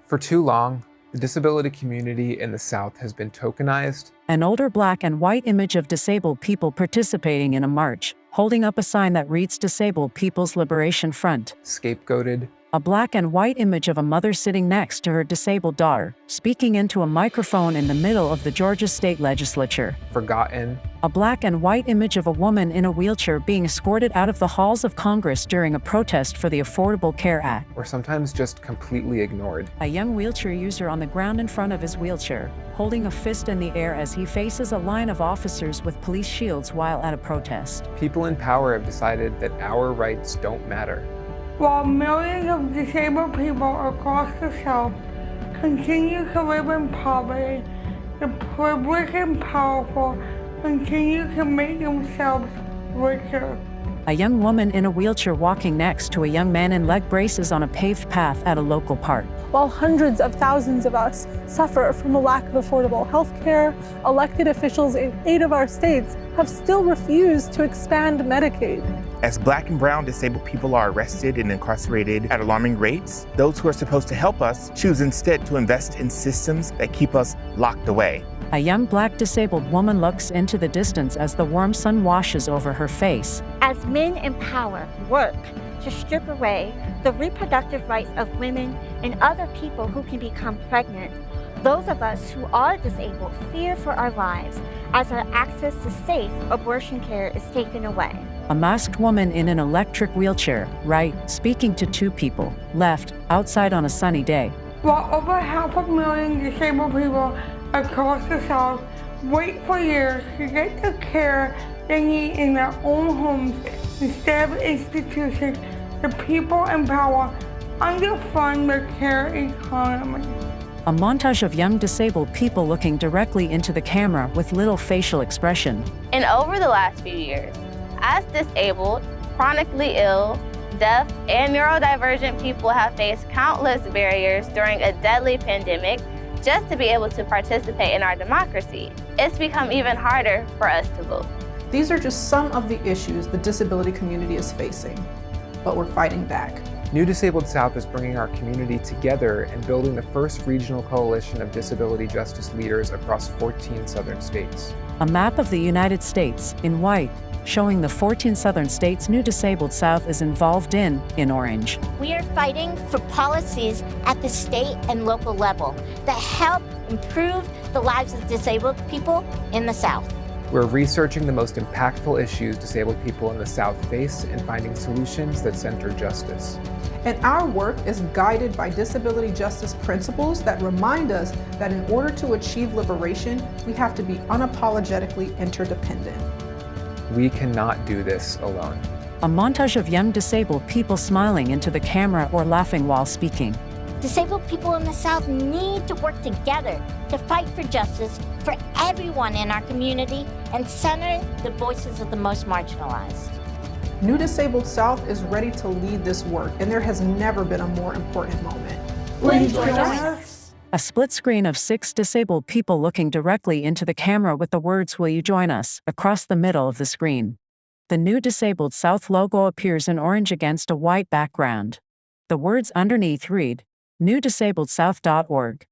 For too long, the disability community in the South has been tokenized. An older black and white image of disabled people participating in a march, holding up a sign that reads Disabled People's Liberation Front. Scapegoated. A black and white image of a mother sitting next to her disabled daughter, speaking into a microphone in the middle of the Georgia State Legislature. Forgotten. A black and white image of a woman in a wheelchair being escorted out of the halls of Congress during a protest for the Affordable Care Act. Or sometimes just completely ignored. A young wheelchair user on the ground in front of his wheelchair, holding a fist in the air as he faces a line of officers with police shields while at a protest. People in power have decided that our rights don't matter. While millions of disabled people across the South continue to live in poverty, the privileged and powerful continue to make themselves richer. A young woman in a wheelchair walking next to a young man in leg braces on a paved path at a local park. While hundreds of thousands of us suffer from a lack of affordable health care, elected officials in 8 of our states have still refused to expand Medicaid. As black and brown disabled people are arrested and incarcerated at alarming rates, those who are supposed to help us choose instead to invest in systems that keep us locked away. A young black disabled woman looks into the distance as the warm sun washes over her face. As men in power work to strip away the reproductive rights of women and other people who can become pregnant, those of us who are disabled fear for our lives as our access to safe abortion care is taken away. A masked woman in an electric wheelchair, right, speaking to 2 people, left, outside on a sunny day. While over 500,000 disabled people across the South wait for years to get the care they need in their own homes instead of institutions, the people in power underfund the care economy. A montage of young disabled people looking directly into the camera with little facial expression. And over the last few years, as disabled, chronically ill, deaf, and neurodivergent people have faced countless barriers during a deadly pandemic just to be able to participate in our democracy. It's become even harder for us to vote. These are just some of the issues the disability community is facing, but we're fighting back. New Disabled South is bringing our community together and building the first regional coalition of disability justice leaders across 14 southern states. A map of the United States, in white, showing the 14 southern states New Disabled South is involved in orange. We are fighting for policies at the state and local level that help improve the lives of disabled people in the South. We're researching the most impactful issues disabled people in the South face and finding solutions that center justice. And our work is guided by disability justice principles that remind us that in order to achieve liberation, we have to be unapologetically interdependent. We cannot do this alone. A montage of young disabled people smiling into the camera or laughing while speaking. Disabled people in the South need to work together to fight for justice for everyone in our community and center the voices of the most marginalized. New Disabled South is ready to lead this work, and there has never been a more important moment. Will you join us? A split screen of 6 disabled people looking directly into the camera with the words "Will you join us?" across the middle of the screen. The New Disabled South logo appears in orange against a white background. The words underneath read, newdisabledsouth.org.